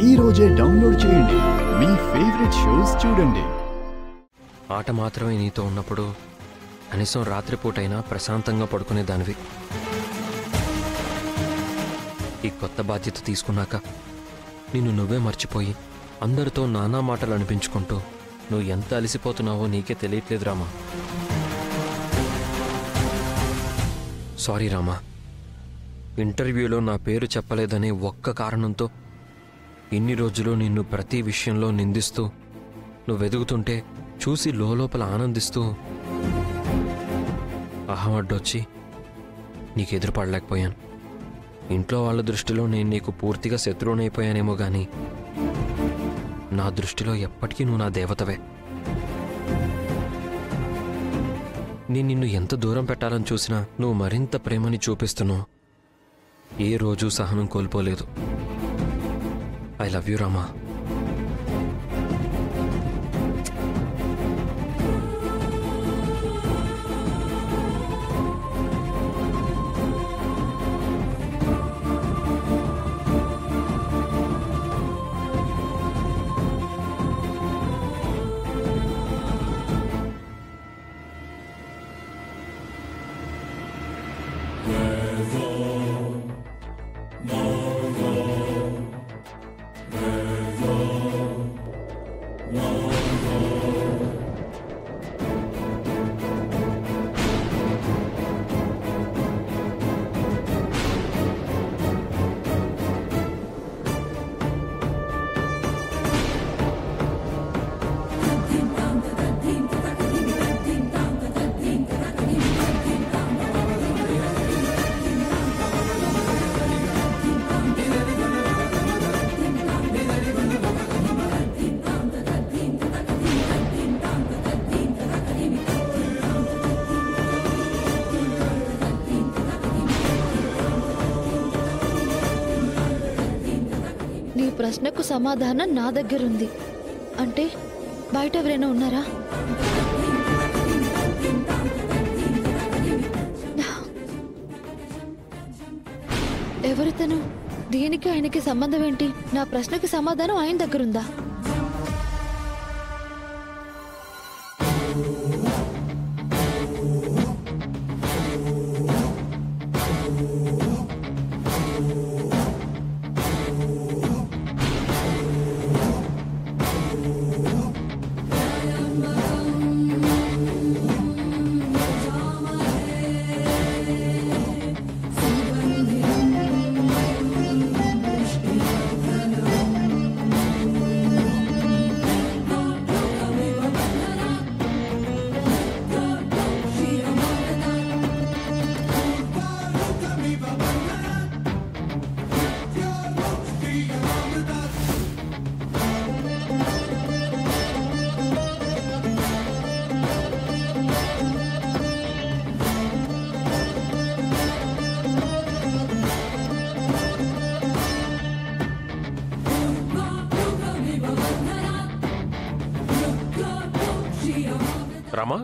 ఈ రోజే డౌన్లోడ్ చేయండి, మీ ఫేవరెట్ షోస్ చూడండి. ఆట మాత్రమే నీతో ఉన్నప్పుడు కనీసం రాత్రిపూటైనా ప్రశాంతంగా పడుకునే దానివి. ఈ కొత్త బాధ్యత తీసుకున్నాక నిన్ను నువ్వే మర్చిపోయి అందరితో నానా మాటలు అనిపించుకుంటూ నువ్వు ఎంత అలసిపోతున్నావో నీకే తెలియట్లేదు రామా. సారీ రామా, ఇంటర్వ్యూలో నా పేరు చెప్పలేదనే ఒక్క కారణంతో ఇన్ని రోజులు నిన్ను ప్రతి విషయంలో నిందిస్తూ నువ్వు వెదుగుతుంటే చూసి లోపల ఆనందిస్తూ అహమడ్డొచ్చి నీకు ఎదురుపడలేకపోయాను. ఇంట్లో వాళ్ళ దృష్టిలో నేను నీకు పూర్తిగా శత్రువునైపోయానేమో కానీ నా దృష్టిలో ఎప్పటికీ నువ్వు నా దేవతవే. నేను నిన్ను ఎంత దూరం పెట్టాలని చూసినా నువ్వు మరింత ప్రేమని చూపిస్తున్నావు. ఏ రోజు సహనం కోల్పోలేదు. I love you Rama. నీ ప్రశ్నకు సమాధానం నా దగ్గరుంది. అంటే బయట ఎవరైనా ఉన్నారా? ఎవరితను? దీనికి ఆయనకి సంబంధం ఏంటి? నా ప్రశ్నకి సమాధానం ఆయన దగ్గరుందా? రామా,